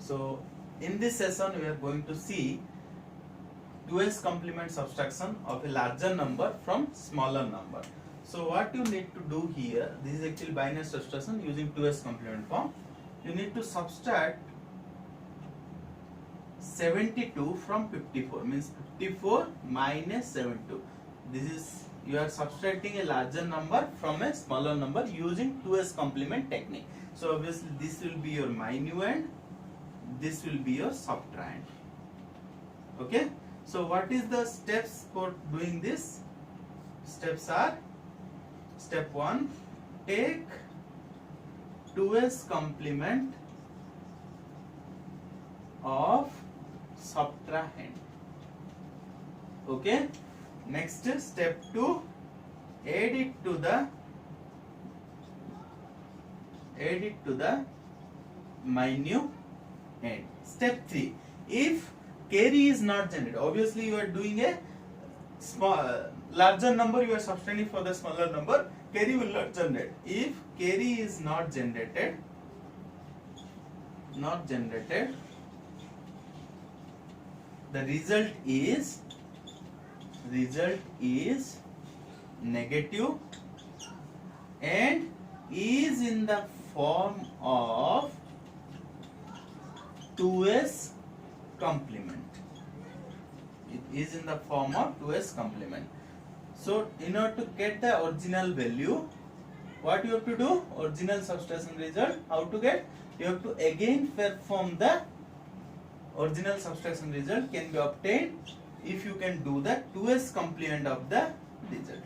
So in this session we are going to see 2s complement subtraction of a larger number from smaller number. So what you need to do here, this is actually binary subtraction using 2s complement form. You need to subtract 72 from 54, means 54 minus 72. This is, you are subtracting a larger number from a smaller number using 2s complement technique. So obviously this will be your minuend, this will be your subtrahend. Okay, so what is the steps for doing this? Steps are: step 1, take 2s complement of subtrahend. Okay, next step 2, add it to the minuend. Step 3, if carry is not generated, obviously you are doing a larger number, you are subtracting for the smaller number, carry will not generate. If carry is not generated, the result is negative and is in the form of 2s complement. It is in the form of 2s complement. So in order to get the original value, what you have to do? Original subtraction result, how to get? You have to again perform the original subtraction result can be obtained if you can do the 2s complement of the result.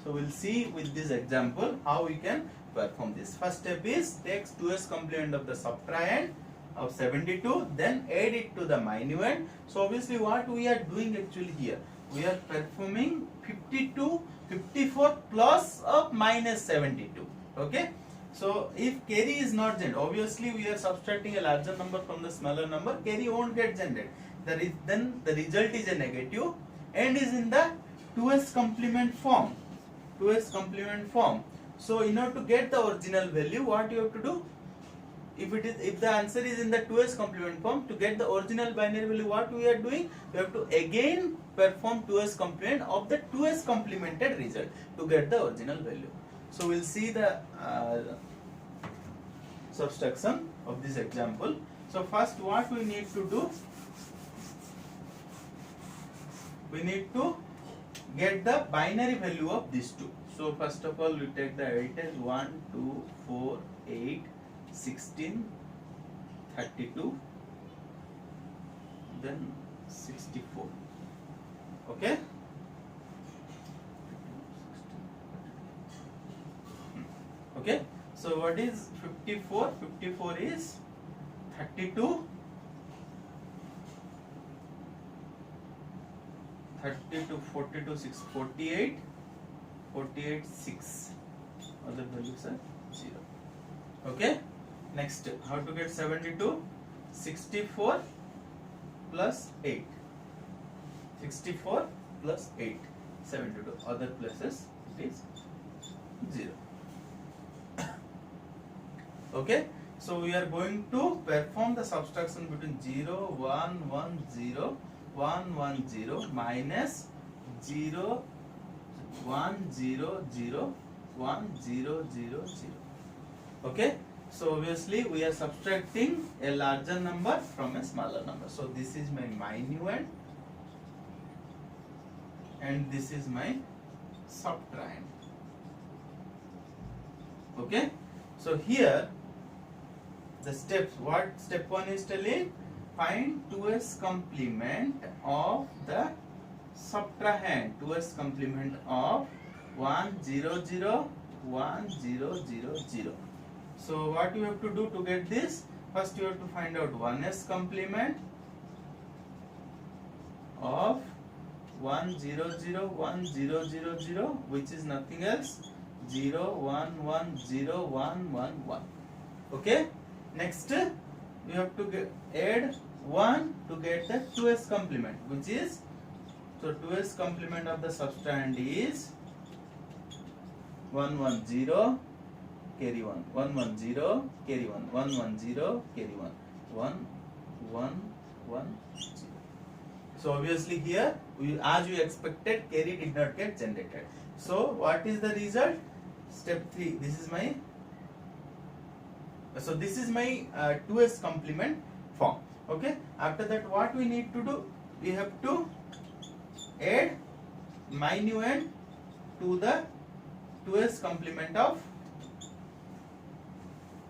So we'll see with this example how we can perform this. First step is take 2s complement of the subtrahend of 72, then add it to the minuend. So obviously what we are doing actually here, we are performing 54 plus of minus 72. Okay, so if carry is not generated, obviously we are subtracting a larger number from the smaller number, carry won't get generated. Then the result is a negative and is in the 2s complement form. So in order to get the original value, what you have to do? If the answer is in the 2s complement form, to get the original binary value, what we are doing? We have to again perform 2s complement of the 2s complemented result to get the original value. So we'll see the subtraction of this example. So first what we need to do? We need to get the binary value of these two. So first of all we take the heritage 1, 2, 4, 8, 16, 32, then 64. Okay. Okay. So what is 54? 54 is 32, 42, 6, 48, 6. Other values are 0. Okay. Next, how to get 72? 64 plus 8. 64 plus 8. 72. Other places it is 0. Okay. So we are going to perform the subtraction between 0, 1, 1, 0, 1, 1, 0 minus 0, 1, 0, 0, 1, 0, 0, 0. Okay. So obviously we are subtracting a larger number from a smaller number. So this is my minuend and this is my subtrahend. Okay. So here the steps, what step 1 is telling? Find 2s complement of the subtrahend. 2s complement of 1, 0, 0, 1, 0, 0, 0. So what you have to do to get this? First you have to find out 1s complement of 1, 0, 0, 1, 0, 0, 0, which is nothing else 0, 1, 1, 0, 1, 1, 1. Okay. Next you have to add 1 to get the 2s complement, which is, so 2s complement of the subtrahend is 1, 1, 0, carry 1, 1 1 0, carry 1, 1 1 0, carry 1, 1 1 1 0. So obviously here, as we expected, carry did not get generated. So what is the result? Step 3. This is my 2s complement form. Okay. After that, what we need to do? We have to add minuend to the 2s complement of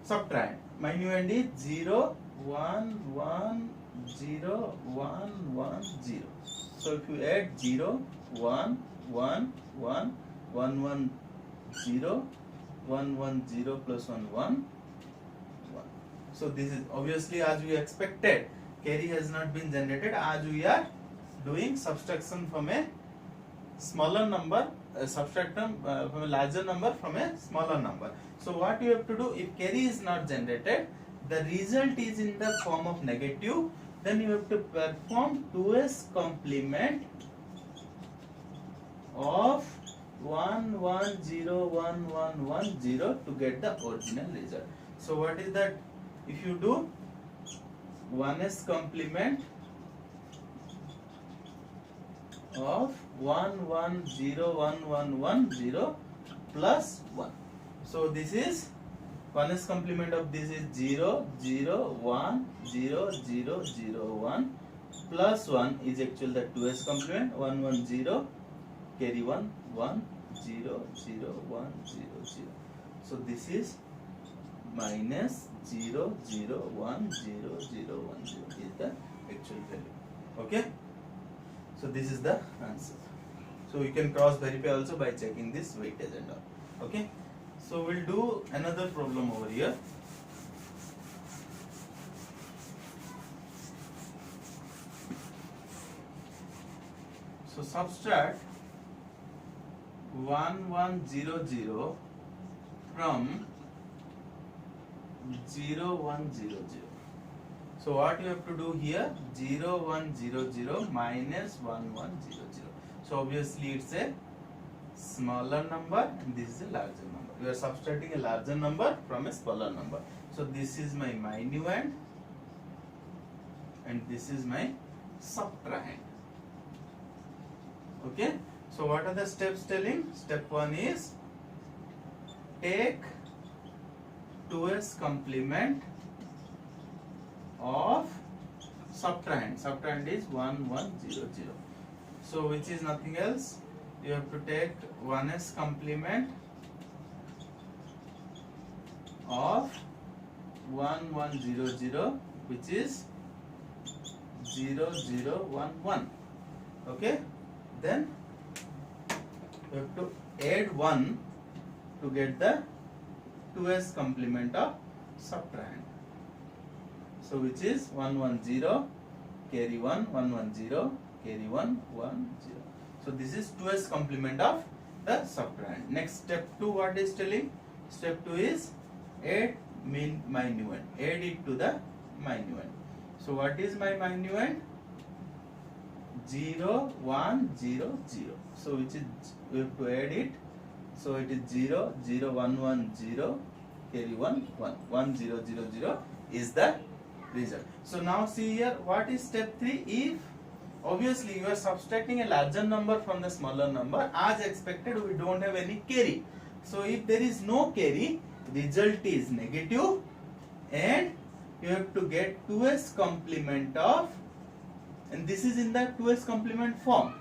subtrahend. Minuend is 0 1 1 0 1 1 0. So if you add 0 1 1 1 1 1 0 1 1 0 plus 1 1 1. So this is obviously, as we expected, carry has not been generated as we are doing subtraction from a smaller number, subtraction from a larger number from a smaller number. So what you have to do, if carry is not generated, the result is in the form of negative, then you have to perform 2s complement of 1 1 0 1 1 1 0 to get the original result. So what is that? If you do 1s complement of 1 1 0 1 1 1 0 plus 1. So this is 1s complement of this is 0 0 1 0 0 0 1 plus 1 is actually the 2s complement 1 1 0 carry 1 1 0 0 1 0 0. So this is minus 0 0 1 0 0 1 0 is the actual value. Okay. So this is the answer. So you can cross verify also by checking this weightage and all. Okay. So we'll do another problem over here. So subtract 1 1 0 0 from 0 1 0 0. So what you have to do here, 0 1 0 0 minus 1 1 0 0. So obviously it's a smaller number and this is a larger number. We are subtracting a larger number from a smaller number. So this is my minuend and this is my subtrahend. Okay. So what are the steps telling? Step 1 is take 2s complement of subtrahend. Subtrahend is 1 1 0 0. So which is nothing else. You have to take 1s complement of 1 1 0 0, which is 0 0 1 1. Okay. Then you have to add 1 to get the 2s complement of subtrahend. So which is 1 1 0 carry 1 1 1 0 carry 1 1 0. So this is 2s complement of the subtrahend. Next step 2, what is telling? Step 2 is add minuend. Add it to the minuend. So what is my minuend? 0 1 0 0. So which is, we have to add it. So it is 0 0 1 1 0 carry 1 1 1 0 0 0 is the result. So now see here, what is step 3? If obviously you are subtracting a larger number from the smaller number, as expected we don't have any carry. So if there is no carry, result is negative and you have to get 2s complement of, and this is in the 2s complement form.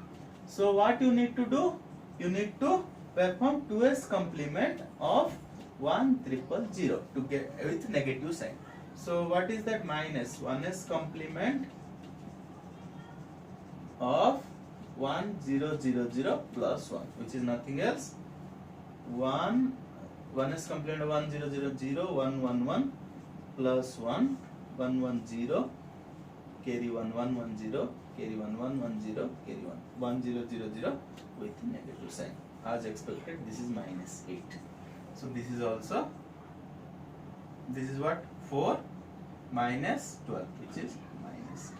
So what you need to do? You need to perform 2s complement of 1 0 0 to get with negative sign. So what is that? Minus 1s complement of 1 0 0 0 plus 1, which is nothing else. 1s complement of 1 0 0 0 1 1 1 plus 1 1 1 0 carry 1 1 1 0 carry 1 1 1 0 carry 1 1 0 0 0 with negative sign. As expected, this is minus 8. So this is also, this is what? 4 minus 12, which is minus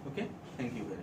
8. Okay, thank you very much.